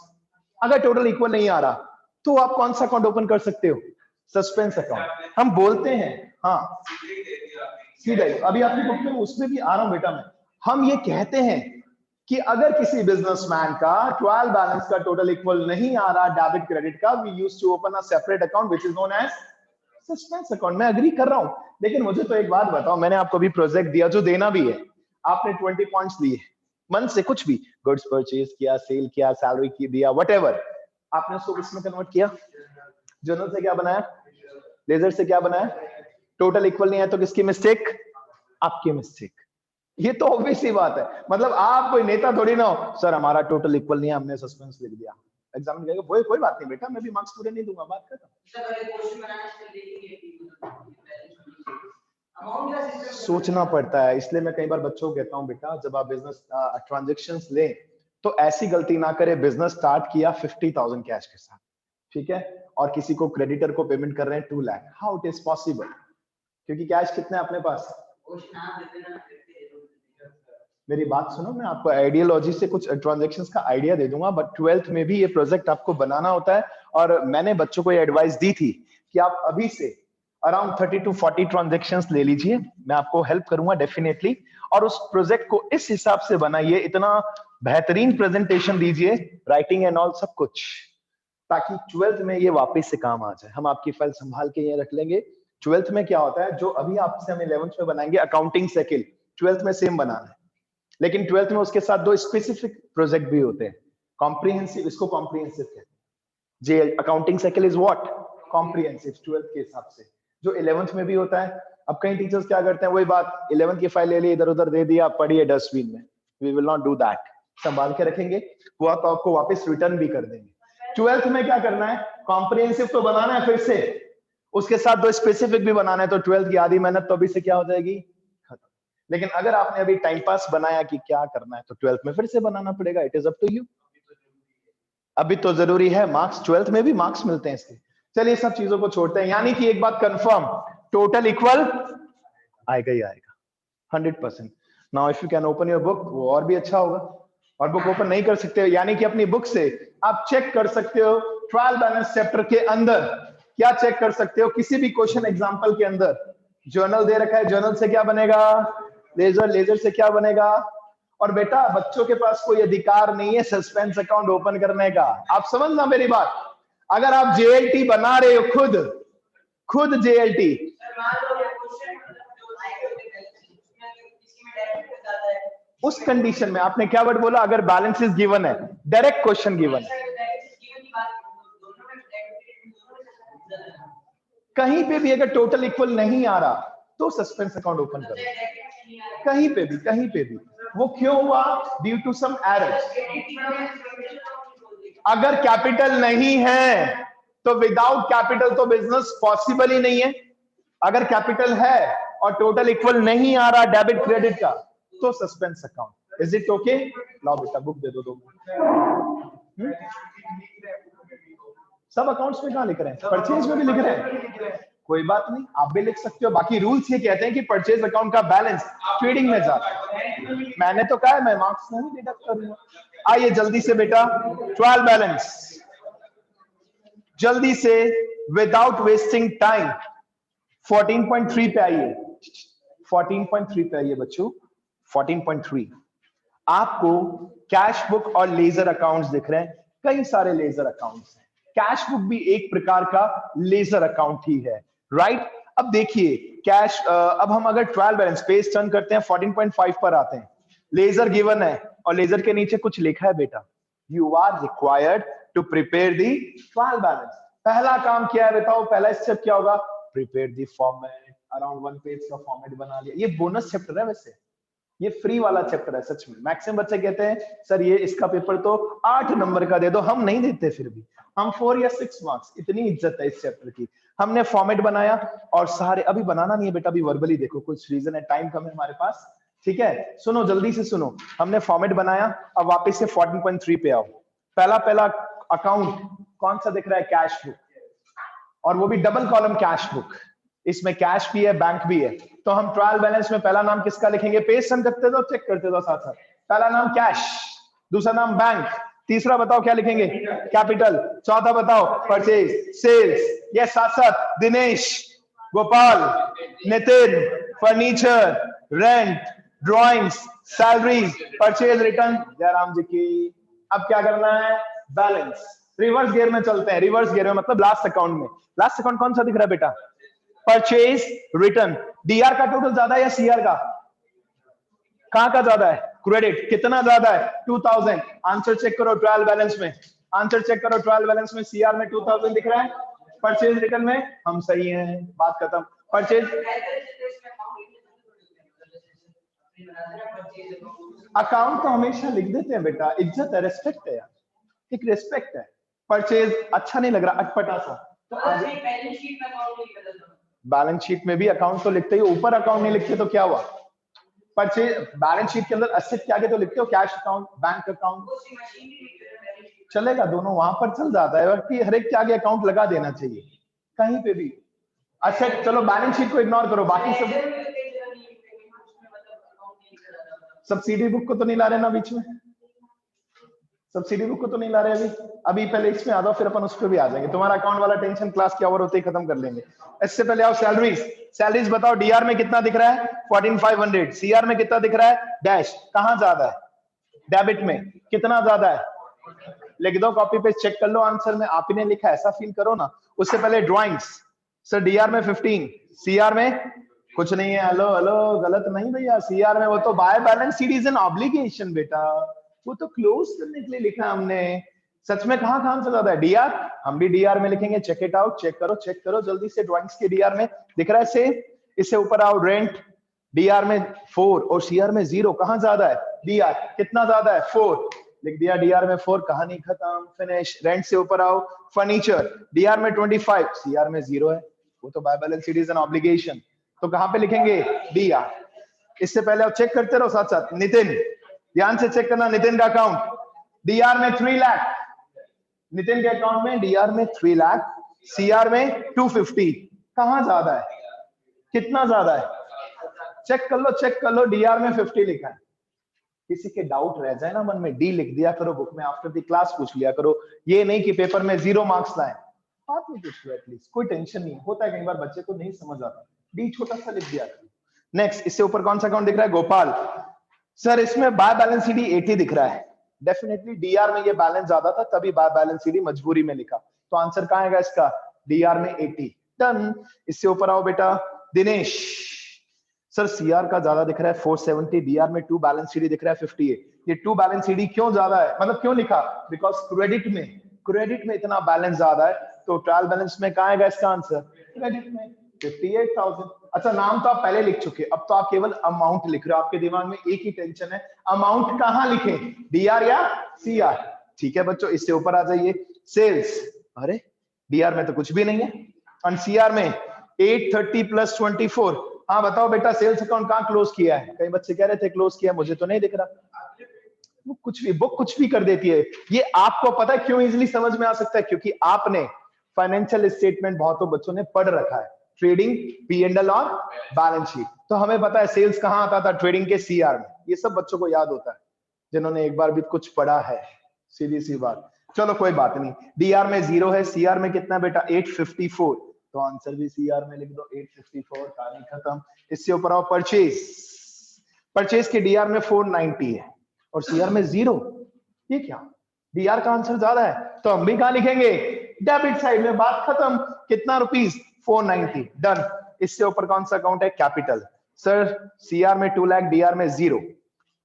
अगर टोटल इक्वल नहीं आ रहा तो आप कौन सा अकाउंट ओपन कर सकते हो, सस्पेंस अकाउंट। हम बोलते हैं, हाँ सीधा, अभी आपकी बुक में उसमें भी आ रहा हूं बेटा मैं, हम ये कहते हैं कि अगर किसी बिजनेसमैन का ट्रायल बैलेंस का टोटल इक्वल नहीं आ रहा डेबिट क्रेडिट का, we used to open a separate account which is known as suspense account. मैं एग्री कर रहा हूं, लेकिन मुझे तो एक बात बताओ, मैंने आपको भी प्रोजेक्ट दिया जो देना भी है, आपने 20 पॉइंट्स लिए, मन से कुछ भी, गुड्स परचेज किया, सेल किया, सैलरी की दिया, व्हाटएवर, आपने उसको किसमें कन्वर्ट किया, जर्नल से क्या बनाया, लेजर से क्या बनाया, टोटल इक्वल नहीं है तो किसकी मिस्टेक, आपकी मिस्टेक। ये तो ऑब्वियस ही बात है, मतलब आप कोई नेता थोड़ी ना हो, सर हमारा टोटल इक्वल नहीं है, हमने सस्पेंस लिख दिया, एग्जाम में कहेगा कोई बात नहीं बेटा, मैं भी मार्क्स पूरे नहीं दूंगा, बात खत्म। सोचना पड़ता है, इसलिए मैं कई बार बच्चों को कहता हूं, बेटा जब आप बिजनेस ट्रांजैक्शंस लें तो ऐसी गलती ना करें, बिजनेस स्टार्ट किया 50,000 कैश के साथ, ठीक है, और किसी को क्रेडिटर को पेमेंट कर रहे हैं 2 lakh, how it is possible, क्योंकि कैश कितना है अपने पास। मेरी बात सुनो, मैं आपको आइडियोलॉजी से कुछ ट्रांजैक्शंस का आइडिया दे दूंगा, बट 12th में भी ये प्रोजेक्ट आपको बनाना होता है, और मैंने बच्चों को ये एडवाइस दी थी कि आप अभी से अराउंड 30 to 40 ट्रांजेक्शन्स ले लीजिए, मैं आपको हेल्प करूंगा डेफिनेटली, और उस प्रोजेक्ट को इस हिसाब से बनाइए, इतना बेहतरीन प्रेजेंटेशन दीजिए, राइटिंग एंड ऑल सब कुछ, ताकि 12th में ये वापस से काम आ जाए। हम आपकी फाइल संभाल के ये रख लेंगे। 12th में क्या होता है, जो अभी आपसे हम 11th में बनाएंगे अकाउंटिंग साइकिल, 12th में सेम बनाना है, लेकिन 12th में उसके साथ 2 स्पेसिफिक प्रोजेक्ट भी होते हैं। कॉम्प्रिहेंसिव, इसको कॉम्प्रिहेंसिव कहते हैं। जे accounting cycle is what, comprehensive 12th के हिसाब से, जो 11th में भी होता है। अब कई टीचर्स क्या करते हैं, वही बात 11th की फाइल ले ली, इधर उधर दे दिया, पढ़िए डस्टबिन में। We will not do that, संभाल के रखेंगे, वो आप आपको वापस रिटर्न भी कर देंगे। 12th में क्या करना है, कॉम्प्रिहेंसिव तो बनाना है फिर से, उसके साथ 2 स्पेसिफिक भी बनाना है, तो 12th की आधी मेहनत तो अभी से क्या हो जाएगी, खत्म। लेकिन अगर आपने अभी टाइम पास बनाया कि क्या करना है, तो 12th में फिर से बनाना पड़ेगा। It is up to you. अभी तो जरूरी है, मार्क्स 12th में भी मार्क्स मिलते हैं इसके। चलिए सब चीजों को छोड़ते हैं, यानी कि एक बात कंफर्म, टोटल इक्वल आएगा ही आएगा 100%। Now if you can open your book, वो और भी अच्छा होगा। और बुक ओपन नहीं कर सकते हो, यानी कि अपनी बुक से आप चेक कर सकते हो ट्रायल बैलेंस चैप्टर के अंदर क्या चेक कर सकते हो, किसी भी क्वेश्चन एग्जांपल के अंदर जर्नल दे रखा है, जर्नल से क्या बनेगा, लेजर, लेजर से क्या बनेगा। और बेटा बच्चों के पास कोई अधिकार नहीं है सस्पेंस अकाउंट ओपन करने का, आप समझना मेरी बात। अगर आप जेएलटी बना रहे हो, खुद जेएलटी, उस कंडीशन में आपने क्या वर्ड बोला, अगर बैलेंस इज गिवन है, डायरेक्ट क्वेश्चन गिवन है, कहीं पे भी अगर टोटल इक्वल नहीं आ रहा तो सस्पेंस अकाउंट ओपन करो, कहीं पे भी। वो क्यों हुआ, ड्यू टू सम एरर। अगर कैपिटल नहीं है तो विदाउट कैपिटल तो बिजनेस पॉसिबल ही नहीं है। अगर कैपिटल है और टोटल इक्वल नहीं आ रहा डेबिट क्रेडिट का, तो suspense account. Is it okay? लाओ बेटा बुक दे दो। सब अकाउंट्स में कहां लिख रहे हैं, परचेज में भी लिख रहे हैं, कोई बात नहीं, आप भी लिख सकते हो। बाकी रूल्स ये कहते हैं कि परचेज अकाउंट का बैलेंस ट्रेडिंग में जाता है। मैंने तो कहा है मैं मार्क्स नहीं डिडक्ट करूंगा। आइए जल्दी से बेटा, ट्रायल बैलेंस जल्दी से, विदाउट वेस्टिंग टाइम 14.3 पे आइए, 14.3 पे आइए बच्चों, 14.3। आपको कैश बुक और लेजर अकाउंट्स दिख रहे हैं, कई सारे लेजर अकाउंट्स हैं। कैश बुक भी एक प्रकार का लेजर अकाउंट ही है, राइट। अब देखिए कैश, अब हम अगर ट्रायल बैलेंस पेज टर्न करते हैं 14.5 पर आते हैं, लेजर गिवन है और लेजर के नीचे कुछ लिखा है बेटा, you are required to prepare the trial balance. पहला काम क्या है बताओ, पहला स्टेप क्या होगा, prepare the format, around 1 page का फॉर्मेट बना लिया। ये बोनस चैप्टर है, वैसे ये फ्री वाला चैप्टर है। सच में मैक्सिमम बच्चे कहते हैं सर ये इसका पेपर तो 8 नंबर का दे दो, हम नहीं देते, फिर भी हम 4 या 6 मार्क्स, इतनी इज्जत है इस चैप्टर की। हमने फॉर्मेट बनाया और सारे, अभी बनाना नहीं है बेटा, अभी वर्बली देखो, कुछ रीजन है, टाइम कम है हमारे पास, ठीक है। सुनो जल्दी से सुनो, हमने फॉर्मेट बनाया, अब वापस से 14.3 पे आओ। पहला अकाउंट कौन सा दिख रहा है, कैश बुक, और वो भी डबल कॉलम कैश बुक, इसमें कैश भी है बैंक भी है। तो हम ट्रायल बैलेंस में पहला नाम किसका लिखेंगे, पेज टर्न करते दो, चेक करते दो साथ साथ। पहला नाम कैश, दूसरा नाम बैंक, तीसरा बताओ क्या लिखेंगे, कैपिटल, चौथा बताओ परचेज, सेल्स, ये साथ साथ Dinesh, Gopal, Nitin, furniture, rent, drawings, salaries, purchase return, Jairam ji की। अब क्या करना है, बैलेंस। रिवर्स गियर में चलते हैं, रिवर्स गियर में मतलब लास्ट अकाउंट में। लास्ट अकाउंट कौन सा दिख रहा है बेटा, परचेज रिटर्न। डीआर का टोटल ज्यादा है या सीआर का, कहां का ज्यादा है, क्रेडिट, कितना ज्यादा है, 2000। आंसर चेक करो ट्रायल बैलेंस में, आंसर चेक करो ट्रायल बैलेंस में, सीआर में 2000 दिख रहा है, परचेज रिटर्न में हम सही हैं, बात खत्म। परचेज अकाउंट तो हमेशा लिख देते हैं बेटा, इज्जत है, रेस्पेक्ट है यार, एक रेस्पेक्ट है। परचेज अच्छा नहीं लग रहा, अटपटा सा, तो बैलेंस शीट में भी अकाउंट तो लिखते ही, ऊपर अकाउंट नहीं लिखते तो क्या हुआ, परचेज बैलेंस शीट के अंदर एसेट के आगे तो लिखते हो कैश अकाउंट, बैंक अकाउंट, चलेगा, दोनों वहां पर चल जाता है, कि हर एक के आगे अकाउंट लगा देना चाहिए कहीं पे भी। एसेट, चलो बैलेंस शीट को इग्नोर करो, बाकी सब। सब्सिडी बुक को तो नहीं ला रहे ना बीच में, सब्सिडी बुक को तो नहीं ला रहे अभी, अभी पहले इसमें आ जाओ, फिर अपन उस पर भी आ जाएंगे। तुम्हारा अकाउंट वाला टेंशन क्लास की ओवर होते ही खत्म कर लेंगे। इससे पहले आओ सैलरीज। सैलरीज बताओ, डीआर में कितना दिख रहा है 14,500, सीआर में कितना दिख रहा है डैश, कहां ज्यादा है, डेबिट में कितना ज्यादा है, लिख दो कॉपी पे, चेक कर लो आंसर में, आप ही ने लिखा ऐसा फील करो ना। उससे पहले ड्राइंग्स, सर डीआर में 15, सीआर में कुछ नहीं है, हेलो हेलो गलत नहीं भैया, सीआर में वो तो by balance sheet is an obligation बेटा, वो तो क्लोज करने के लिए लिखा है हमने। सच में कहां कहां से ज्यादा है डीआर, हम भी डीआर में लिखेंगे, चेक इट आउट, चेक करो जल्दी से, ड्राइंग्स के डीआर में दिख रहा है सेम। इससे ऊपर आओ, रेंट डीआर में 4 और सीआर में 0, कहां ज्यादा है, डीआर कितना ज्यादा है 4, लिख दिया डीआर में 4, कहानी खत्म, फिनिश। रेंट से ऊपर आओ, फर्नीचर डीआर में 25, सीआर में 0 है, वो तो by balance sheet is an obligation, तो कहां पे लिखेंगे डीआर। इससे पहले आप चेक करते रहो साथ साथ, नितिन ध्यान से चेक करना, नितिन का अकाउंट डीआर में 3 लाख, नितिन के अकाउंट में डीआर में 3 लाख, सीआर में 250, कहां ज्यादा है, कितना ज्यादा है, चेक कर लो, डीआर में 50 लिखा है। किसी के डाउट रह जाए ना मन में, डी लिख दिया करो बुक में, आफ्टर द क्लास पूछ लिया करो, ये नहीं कि पेपर में 0 मार्क्स लाए, बात नहीं पूछ लो एटलीस्ट, कोई टेंशन नहीं होता है, कई बार बच्चे को नहीं समझ आता, डी छोटा सा लिख दिया करो। नेक्स्ट, इससे ऊपर कौन सा अकाउंट दिख रहा है, गोपाल सर, इसमें बाय बैलेंस सीडी 80 दिख रहा है, डेफिनेटली डीआर में ये बैलेंस ज्यादा था तभी बाय बैलेंस सीडी मजबूरी में लिखा, तो आंसर कहां आएगा इसका, डीआर में 80, डन। इससे ऊपर आओ बेटा, दिनेश सर सीआर का ज्यादा दिख रहा है 470, डीआर में 2 बैलेंस सीडी दिख रहा है 58, ये 2 बैलेंस सीडी क्यों ज्यादा है, मतलब क्यों लिखा, बिकॉज क्रेडिट में इतना बैलेंस ज्यादा है, तो ट्रायल बैलेंस में कहां आएगा इसका आंसर, क्रेडिट में 58,000। अच्छा नाम तो आप पहले लिख चुके, अब तो आप केवल अमाउंट लिख रहे हो, आपके दिमाग में एक ही टेंशन है, अमाउंट कहां लिखे, डीआर या सीआर, ठीक है बच्चों। इससे ऊपर आ जाइए, सेल्स, अरे डीआर में तो कुछ भी नहीं है, और सीआर में 830 प्लस 24, हाँ बताओ बेटा सेल्स अकाउंट कहां क्लोज किया है, कई बच्चे कह रहे थे क्लोज किया, मुझे तो नहीं दिख रहा, वो कुछ भी बुक कुछ भी कर देती है। ये आपको पता है क्यों इजीली समझ में आ सकता है, क्योंकि आपने फाइनेंशियल स्टेटमेंट बहुतों बच्चों ने पढ़ रखा है, ट्रेडिंग, P&L और बैलेंस शीट, तो हमें पता है सेल्स कहां आता था, ट्रेडिंग के सीआर में, ये सब बच्चों को याद होता है जिन्होंने एक बार भी कुछ पढ़ा है, सीधी सी बात। चलो कोई बात नहीं, डीआर में 0 है, सीआर में कितना बेटा 854, तो आंसर भी सीआर में लिख दो 854, कहानी खत्म। इससे ऊपर आओ, परचेज के डीआर में 490 है और सीआर में 0, ये क्या, डीआर का आंसर ज्यादा है तो हम भी कहां लिखेंगे, डेबिट साइड में, बात खत्म, कितना रुपीस 490, डन। इससे ऊपर कौन सा अकाउंट है, कैपिटल, सर सीआर में 2 लाख, डीआर में 0,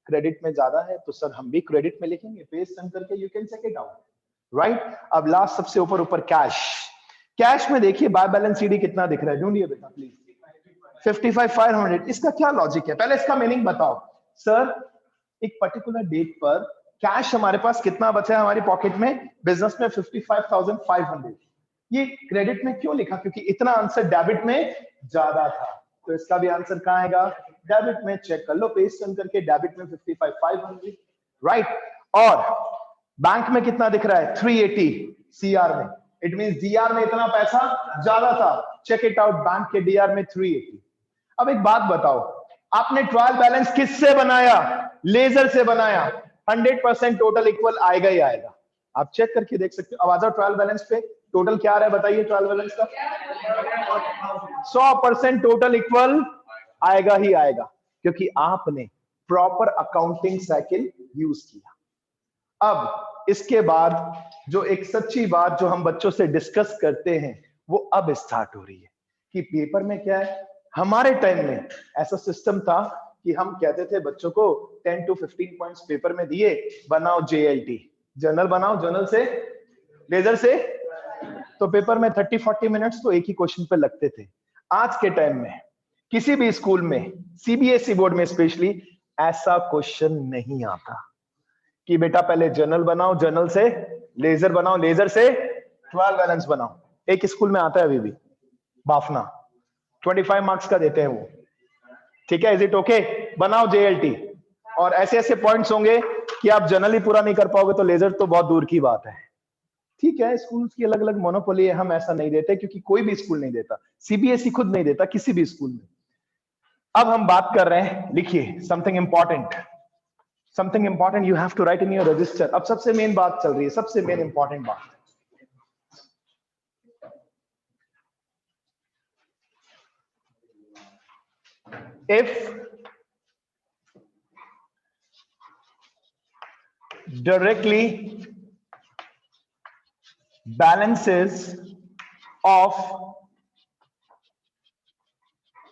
क्रेडिट में ज्यादा है तो सर हम भी क्रेडिट में लिखेंगे, पेज सेंड करके you can check it out, right. अब लास्ट सबसे ऊपर कैश में देखिए बाय बैलेंस सीडी कितना दिख रहा है, ढूंढिए बेटा प्लीज, 55,500, इसका क्या लॉजिक है, पहले इसका मीनिंग बताओ। सर एक पर्टिकुलर डेट पर कैश हमारे पास कितना बचा है हमारी पॉकेट में, बिजनेस में 55,500, ये क्रेडिट में क्यों लिखा, क्योंकि इतना आंसर डेबिट में ज्यादा था, तो इसका भी आंसर कहां आएगा, डेबिट में, चेक कर लो पेज टर्न करके, डेबिट में 55,500, राइट। और बैंक में कितना दिख रहा है 380, सीआर में, इट मींस डीआर में इतना पैसा ज्यादा था, चेक इट आउट, बैंक के डीआर में 380। अब एक बात बताओ, आपने ट्रायल बैलेंस किससे बनाया, लेजर से बनाया, 100% टोटल इक्वल आएगा ही आएगा, आप चेक करके देख सकते हो। अब आ जाओ ट्रायल बैलेंस पे, टोटल क्या आ रहा है बताइए ट्रायल बैलेंस का, 100% टोटल इक्वल आएगा ही आएगा, क्योंकि आपने प्रॉपर अकाउंटिंग साइकिल यूज किया। अब इसके बाद जो एक सच्ची बात जो हम बच्चों से डिस्कस करते हैं वो अब स्टार्ट हो रही है कि पेपर में क्या है, हमारे टाइम में ऐसा सिस्टम था कि हम कहते थे बच्चों को 10 to 15 पॉइंट्स पेपर में दिए, बनाओ JLT, जर्नल बनाओ, जर्नल से, लेजर से, तो पेपर में 30-40 मिनट्स तो एक ही क्वेश्चन पे लगते थे। आज के टाइम में किसी भी स्कूल में, CBSE बोर्ड में स्पेशली, ऐसा क्वेश्चन नहीं आता कि बेटा पहले जर्नल बनाओ, जर्नल से लेजर बनाओ, लेजर से ट्रायल बैलेंस बनाओ। एक स्कूल में आता है अभी भी, बाफना, 25 मार्क्स का देते हैं वो, ठीक है, इज इट ओके, बनाओ JLT, और ऐसे ऐसे पॉइंट्स होंगे कि आप जर्नल ही पूरा नहीं कर पाओगे तो लेजर तो बहुत दूर की बात है। ठीक है, स्कूल की अलग अलग मोनोपोली है, हम ऐसा नहीं देते क्योंकि कोई भी स्कूल नहीं देता, CBSE खुद नहीं देता किसी भी स्कूल में। अब हम बात कर रहे हैं, लिखिए something important, something important you have to write in your register. अब सबसे मेन बात चल रही है, सबसे मेन इंपॉर्टेंट बात, if directly balances of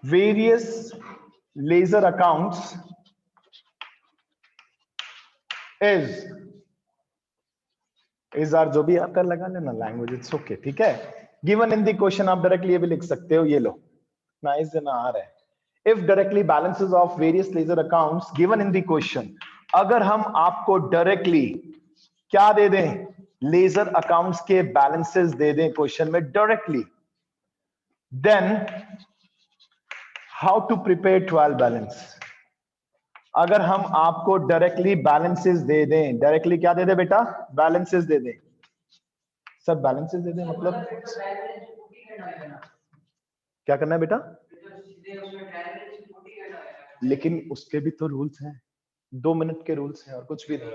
various ledger accounts is are जो भी आता है लगा लेना, लैंग्वेज इट्स ओके, ठीक है। गिवन इन द क्वेश्चन आप डायरेक्टली ये भी लिख सकते हो, ये लो नाइस ना आ रहा है। If directly balances of various ledger accounts given in the question, अगर हम आपको डायरेक्टली क्या दे दें, लेजर अकाउंट्स के बैलेंसेस दे दें क्वेश्चन में directly, then how to prepare trial balance. अगर हम आपको डायरेक्टली बैलेंसेस दे दें, डायरेक्टली क्या दे दें बेटा, बैलेंसेस दे दें, सब बैलेंसेस दे दें, मतलब क्या करना है बेटा, लेकिन उसके भी तो रूल्स हैं, 2 मिनट के रूल्स हैं और कुछ भी नहीं।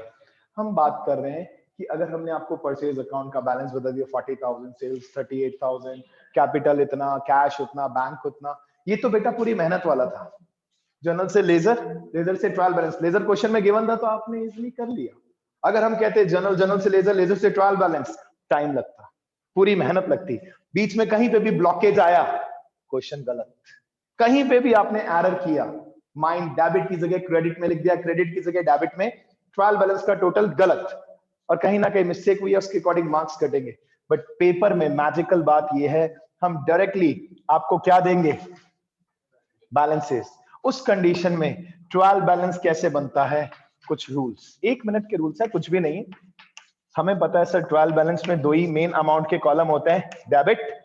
हम बात कर रहे हैं कि अगर हमने आपको परचेज अकाउंट का बैलेंस बता दिया 40,000, सेल्स 38,000, कैपिटल इतना, कैश उतना, बैंक उतना, ये तो बेटा पूरी मेहनत वाला था। जर्नल से लेजर, लेजर से ट्रायल बैलेंस, लेजर क्वेश्चन में गिवन था तो आपने इजीली कर लिया। अगर हम कहते जर्नल, जर्नल से लेजर, लेजर से ट्रायल बैलेंस, टाइम लगता, पूरी मेहनत लगती, बीच में कहीं पे भी ब्लॉकेज आया, क्वेश्चन गलत, कहीं पे भी आपने एरर किया, माइंड डेबिट की जगह क्रेडिट में लिख दिया, क्रेडिट की जगह डेबिट में, ट्रायल बैलेंस का टोटल गलत, और कहीं ना कहीं मिस्टेक हुई है, उसके अकॉर्डिंग मार्क्स कटेंगे। बट पेपर में मैजिकल बात यह है, हम डायरेक्टली आपको क्या देंगे, बैलेंसेस। उस कंडीशन में ट्रायल बैलेंस कैसे बनता है, कुछ रूल्स, 1 मिनट के रूल्स है, कुछ भी नहीं। हमें पता है सर ट्रायल बैलेंस में 2 ही मेन अमाउंट के कॉलम होते हैं, डेबिट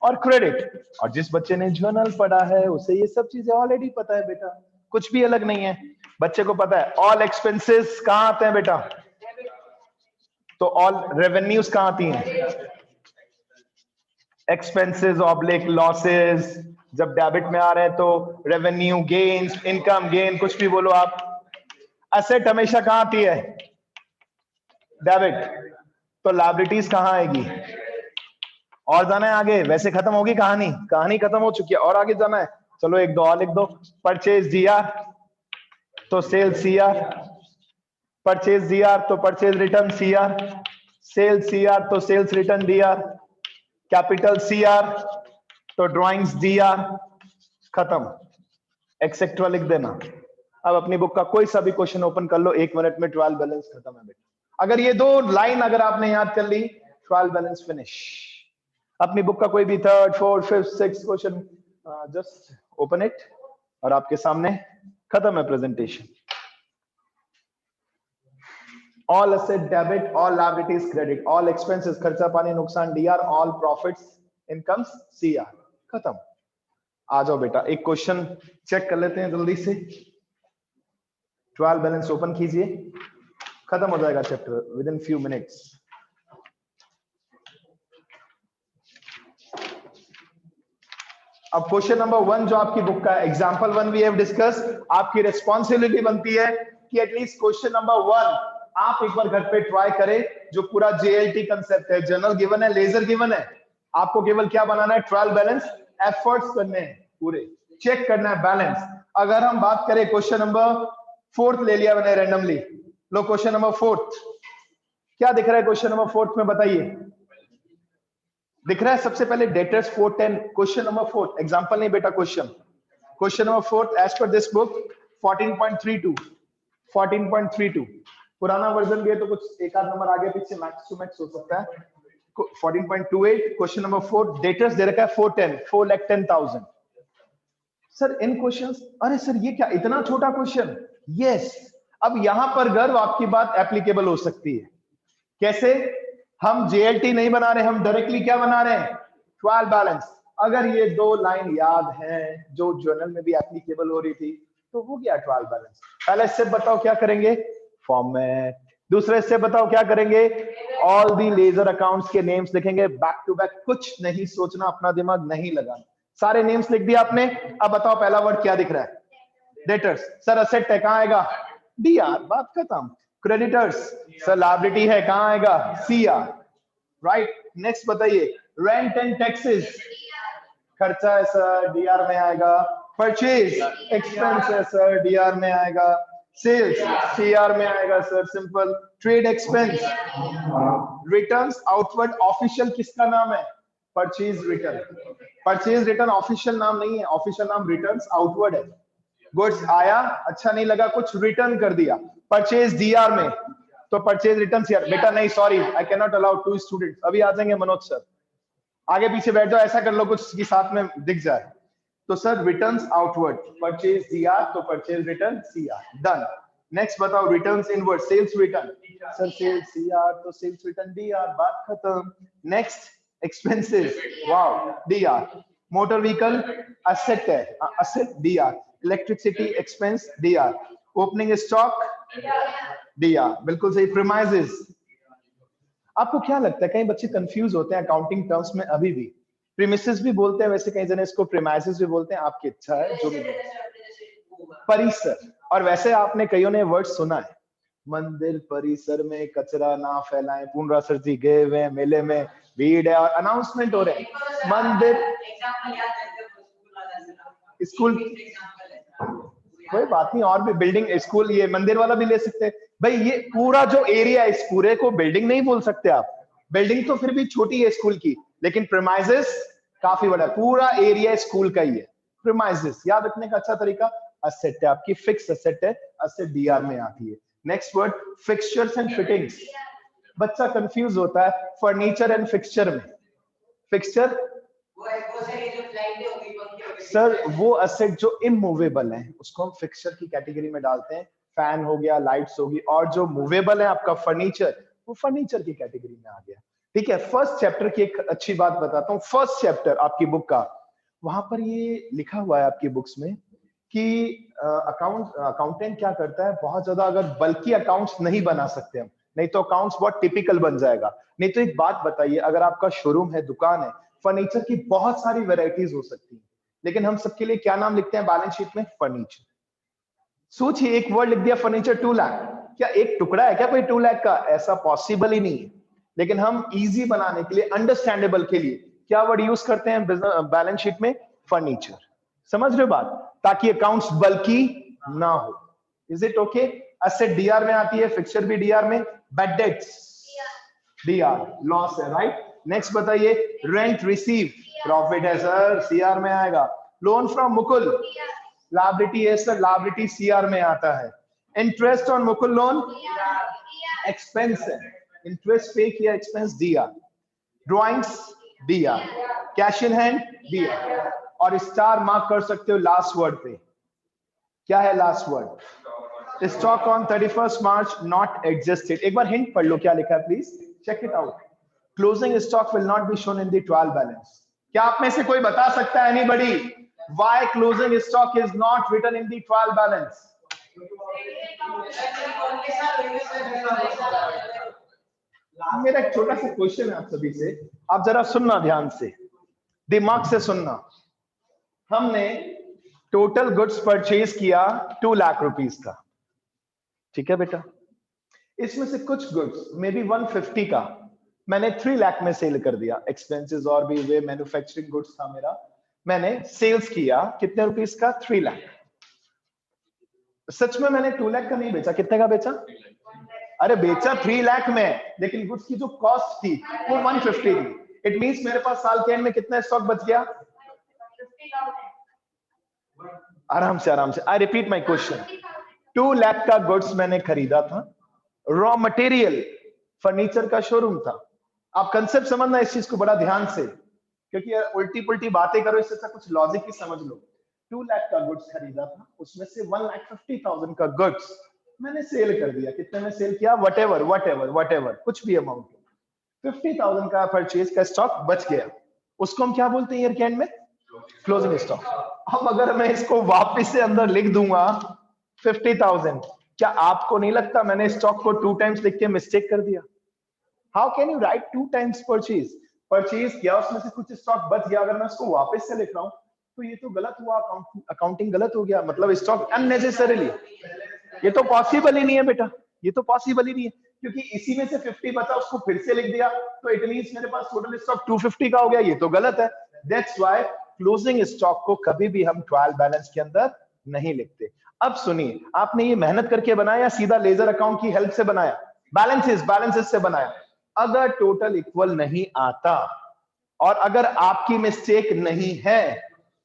और क्रेडिट, और जिस बच्चे ने जर्नल पढ़ा है उसे ये सब चीजें ऑलरेडी पता है बेटा, कुछ भी अलग नहीं है। बच्चे को पता है ऑल एक्सपेंसेस कहां आते हैं बेटा, तो ऑल रेवेन्यूज कहां आती हैं, एक्सपेंसेस ऑब्लिक लॉसेस, जब डेबिट में आ रहे हैं तो रेवेन्यू गेन्स, इनकम गेन, कुछ भी बोलो आप। एसेट हमेशा कहां आती है, डेबिट, तो लायबिलिटीज कहां आएगी, और जाना है आगे, वैसे खत्म होगी कहानी, कहानी खत्म हो चुकी है, और आगे जाना है, चलो 1 2 और लिख दो। परचेज जीआर तो सेल्स सीआर, परचेज जीआर तो purchase return CR, sales CR तो sales return DR, capital CR तो ड्राइंग्स डीआर, खत्म, एक्सेट्रा लिख देना। अब अपनी बुक का कोई सा भी क्वेश्चन ओपन कर लो, 1 मिनट में ट्रायल बैलेंस खत्म है बेटा। अगर ये 2 लाइन अगर आपने याद कर ली, ट्रायल बैलेंस फिनिश। अपनी बुक का कोई भी 3rd 4th 5th 6th question just open it, और आपके सामने खत्म है presentation. All asset debit, all liabilities credit, all expenses खर्चा पानी नुकसान DR, all profits incomes CR, खत्म। आ जाओ बेटा, एक क्वेश्चन चेक कर लेते हैं जल्दी से। ट्रायल बैलेंस ओपन कीजिए, खत्म हो जाएगा chapter with in few minutes. अब क्वेश्चन नंबर 1 जो आपकी बुक का एग्जांपल 1 वी हैव डिस्कस, आपकी रिस्पांसिबिलिटी बनती है कि एटलीस्ट क्वेश्चन नंबर 1 आप एक बार घर पे ट्राई करें, जो पूरा जेएलटी कंसेप्ट है, जर्नल गिवन है, लेजर गिवन है, आपको केवल क्या बनाना है, ट्रायल बैलेंस, एफर्ट्स करने हैं पूरे, चेक करना है बैलेंस। अगर हम बात करें क्वेश्चन नंबर 4 ले लिया मैंने रैंडमली, लो क्वेश्चन नंबर 4 क्या दिख रहा है, क्वेश्चन नंबर 4 में बताइए, दिख रहा है सबसे पहले डेटर्स 410, क्वेश्चन नंबर 4 एग्जांपल नहीं बेटा, question number 4 as per this book 14.32 पुराना वर्जन भी है तो कुछ एक आध नंबर आगे पीछे मैक्स टू मैक्स हो सकता है। 14.28 क्वेश्चन नंबर 4 डेटर्स दे रखा है 410, 4,10,000। सर इन क्वेश्चंस, अरे सर ये क्या इतना छोटा क्वेश्चन, यस। अब यहां पर गर्व आपकी बात एप्लीकेबल हो सकती है, कैसे, हम जेएलटी नहीं बना रहे, हम डायरेक्टली क्या बना रहे हैं, ट्रायल बैलेंस। अगर ये 2 लाइन याद है जो जर्नल में भी एप्लीकेबल हो रही थी तो हो गया ट्रायल बैलेंस। पहले स्टेप बताओ क्या करेंगे, फॉर्मेट। दूसरे स्टेप बताओ क्या करेंगे, ऑल दी लेजर अकाउंट्स के नेम्स लिखेंगे बैक टू बैक, कुछ नहीं सोचना, अपना दिमाग नहीं लगाना, सारे नेम्स लिख दिया आपने। अब बताओ पहला वर्ड क्या दिख रहा है, डेटर्स। सर असेट है, कहां आएगा, DR, बात खत्म। क्रेडिटर्स सर लायबिलिटी है, कहाँ आएगा? CR, right. नेक्स्ट बताइए, रेंट एंड टैक्सेस, खर्चा है सर, DR में आएगा। परचेज एक्सपेंस है सर, DR में आएगा। सेल्स CR में आएगा sir, simple. Trade expense, returns outward official किसका नाम है? Purchase return. Purchase return official नाम नहीं है, ऑफिशियल नाम रिटर्न्स आउटवर्ड है। गुड्स आया, अच्छा नहीं लगा, कुछ रिटर्न कर दिया, परचेज DR में, तो परचेज रिटर्न CR। बेटा नहीं, sorry, I can not allow 2 students. अभी आ जाएंगे मनोज सर, आगे पीछे बैठ जाओ, ऐसा कर लो कुछ की साथ में दिख जाए। तो sir returns outward, purchase DR, तो purchase return CR, done. Next बताओ, returns inward, sales return, sir sales CR, तो सेल्स रिटर्न DR, बात खत्म। Next expenses, wow, DR। Motor vehicle asset है, asset DR। Electricity expense DR। Opening stock DR, बिल्कुल सही। Premises, आपको क्या लगता है, कई बच्चे कंफ्यूज होते हैं अकाउंटिंग टर्म्स में अभी भी। प्रीमिसेस भी बोलते हैं, वैसे कई जने इसको प्रीमाइसेस भी बोलते हैं, आपकी इच्छा है जो भी बोलते। परिसर, और वैसे आपने कईयों ने वर्ड सुना है, मंदिर परिसर में कचरा ना फैलाएं, पूर्णराज सर जी गए हुए हैं मेले में, भीड़ है और अनाउंसमेंट हो रहे हैं। मंदिर, स्कूल, कोई बात नहीं, और भी बिल्डिंग, स्कूल, ये मंदिर वाला भी ले सकते हैं भाई। ये पूरा जो एरिया है, इस पूरे को बिल्डिंग नहीं बोल सकते आप, बिल्डिंग तो फिर भी छोटी है स्कूल की, लेकिन प्रीमाइसेस काफी बड़ा है, पूरा एरिया स्कूल का ही है। प्रीमाइसेस याद रखने का अच्छा तरीका, असेट है आपकी, फिक्स असेट है, असेट DR में आती है। Next word, fixtures and fittings. बच्चा कंफ्यूज होता है फर्नीचर एंड फिक्सचर में। फिक्सचर सर वो असेट जो इमूवेबल है उसको हम फिक्सचर की कैटेगरी में डालते हैं। फैन हो गया, लाइट्स होगी, और जो मूवेबल है आपका फर्नीचर, वो फर्नीचर की कैटेगरी में आ गया। ठीक है, फर्स्ट चैप्टर की एक अच्छी बात बताता हूँ। फर्स्ट चैप्टर आपकी बुक का, वहां पर ये लिखा हुआ है आपकी बुक्स में कि अकाउंटेंट क्या करता है, बहुत ज्यादा अगर बल्कि अकाउंट्स नहीं बना सकते हम, नहीं तो अकाउंट्स बहुत टिपिकल बन जाएगा। नहीं तो एक बात बताइए, अगर आपका शोरूम है, दुकान है, फर्नीचर की बहुत सारी वेराइटीज हो सकती है, लेकिन हम सबके लिए क्या नाम लिखते हैं बैलेंस शीट में? फर्नीचर। सोचिए, एक वर्ड लिख दिया फर्नीचर 2 लाख, क्या एक टुकड़ा है क्या कोई 2 लाख का? ऐसा पॉसिबल ही नहीं है। लेकिन हम इजी बनाने के लिए, अंडरस्टैंडेबल के लिए क्या वर्ड यूज करते हैं बैलेंस शीट में? फर्नीचर। समझ रहे हो बात? ताकि अकाउंट्स बल्कि ना हो। Is it okay? Asset DR में आती है, फिक्सचर भी DR में, बैड डेट्स DR, लॉस है, राइट। नेक्स्ट बताइए, रेंट रिसीव, प्रॉफिट है सर, CR में आएगा। लोन फ्रॉम मुकुल, लायबिलिटी है सर, लायबिलिटी CR में आता है। Interest on Mukul loan, expense है, इंटरेस्ट पे किया, expense DR। Drawings DR, cash in hand DR, और स्टार मार्क कर सकते हो लास्ट वर्ड पे। क्या है last word? Stock on 31st March not existed. एक बार हिंट पढ़ लो क्या लिखा है, please check it out. Closing stock will not be shown in the trial balance. क्या आप में से कोई बता सकता है, anybody, why closing stock is not written in the trial balance? मेरा एक छोटा सा क्वेश्चन है आप सभी से, आप जरा सुनना ध्यान से, दिमाग से सुनना। हमने टोटल गुड्स परचेज किया 2 लाख रुपीस का, ठीक है बेटा। इसमें से कुछ गुड्स मे बी 150 का मैंने 3 लाख में सेल कर दिया, एक्सपेंसेस और भी हुए, मैन्युफैक्चरिंग गुड्स था मेरा, मैंने सेल्स किया कितने रुपीस का? 3 लाख। सच में मैंने 2 लाख का नहीं बेचा, कितने का बेचा? अरे बेचा 3 लाख में, लेकिन गुड्स की जो कॉस्ट थी वो 150 थी। इट मींस मेरे पास साल के एंड में कितना स्टॉक बच गया? आराम से I repeat my question. 2 lakh का गुड्स मैंने खरीदा था, रॉ मटेरियल फर्नीचर का शोरूम था। आप कंसेप्ट समझना इस चीज को बड़ा ध्यान से, क्योंकि उल्टी पुल्टी बातें करो, इससे अच्छा कुछ लॉजिक ही समझ लो। 2 लाख का गुड्स खरीदा था, उसमें से 1,50,000 का गुड्स मैंने सेल कर दिया। कितने में सेल किया? वटेवर कुछ भी अमाउंट, 50,000 का परचेज का स्टॉक बच गया, उसको हम क्या बोलते हैं ईयर के एंड में? Closing stock. अब अगर मैं इसको वापस से अंदर लिख दूंगा 50,000, क्या आपको नहीं लगता मैंने स्टॉक को 2 टाइम्स लिख के मिस्टेक कर दिया? How can you right 2 times purchase? Purchase किया, उसमें से कुछ स्टॉक बच गया, अगर मैं उसको वापस से लिख रहा हूं तो ये तो गलत हुआ, अकाउंटिंग गलत हो गया, मतलब स्टॉक अननेसेसरीली। ये तो पॉसिबल ही नहीं है बेटा, ये तो पॉसिबल ही नहीं है, क्योंकि इसी में से 50 बचा, उसको फिर से लिख दिया तो इट मींस मेरे पास टोटल स्टॉक 250 का हो गया, ये तो गलत है। दैट्स व्हाई क्लोजिंग स्टॉक को कभी भी हम ट्रायल बैलेंस के अंदर नहीं लिखते। अब सुनिए, आपने ये मेहनत करके बनाया या सीधा लेजर अकाउंट की हेल्प से बनाया? बैलेंसेस से बनाया। अगर टोटल इक्वल नहीं आता और अगर आपकी मिस्टेक नहीं है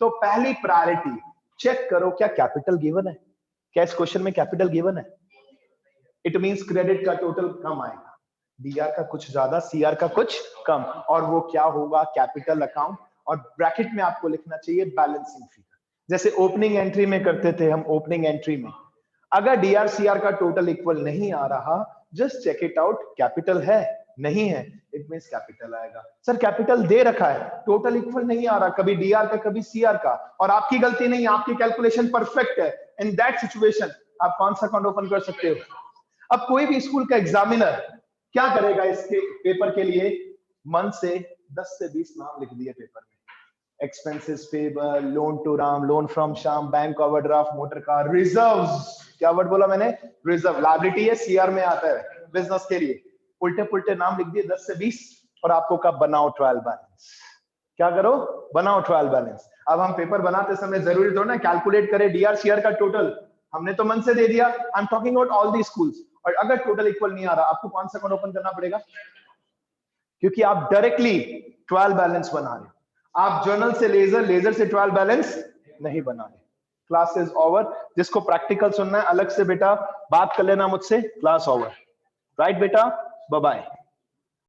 तो पहली प्रायोरिटी चेक करो क्या कैपिटल गिवन है, क्या इस क्वेश्चन में कैपिटल गिवन है। इट मींस क्रेडिट का टोटल कम आएगा, डीआर का कुछ ज्यादा, सीआर का कुछ कम, और वो क्या होगा? कैपिटल अकाउंट, और ब्रैकेट में आपको लिखना चाहिए बैलेंसिंग फिगर। जैसे ओपनिंग एंट्री में करते थे हम, ओपनिंग एंट्री में अगर डीआर सीआर का टोटल इक्वल नहीं आ रहा, just check it out, capital है नहीं है, इट मींस कैपिटल आएगा। सर कैपिटल दे रखा है, टोटल इक्वल नहीं आ रहा, कभी डीआर का कभी सीआर का, और आपकी गलती नहीं, आपकी कैलकुलेशन परफेक्ट है, इन दैट सिचुएशन आप कौन सा अकाउंट ओपन कर सकते हो? अब कोई भी स्कूल का एग्जामिनर क्या करेगा इसके पेपर के लिए? मन से 10 से 20 नाम लिख दिए पेपर में, expenses payable, loan to Ram, loan from Shyam, bank overdraft, motor car, reserves, क्या वर्ड बोला मैंने? रिजर्व, लायबिलिटी है, सीआर में आता है बिजनेस के लिए, उल्टे पुल्टे नाम लिख दिए 10 से 20, और आपको कब बनाओ ट्रायल बैलेंस? क्या करो? बनाओ ट्रायल बैलेंस। अब हम पेपर बनाते समय जरूरी थोड़ा ना कैलकुलेट करें डीआर सीआर का टोटल, हमने तो मन से दे दिया। I am talking about all the schools. और अगर टोटल इक्वल नहीं आ रहा, आपको कौन सा अकाउंट ओपन करना पड़ेगा? क्योंकि आप डायरेक्टली ट्रायल बैलेंस बना रहे हो, आप जर्नल से लेजर, लेजर से ट्रायल बैलेंस नहीं बना रहे। Class is over. जिसको प्रैक्टिकल सुनना है अलग से बेटा बात कर लेना मुझसे, क्लास ओवर। राइट बेटा, बाय बाय।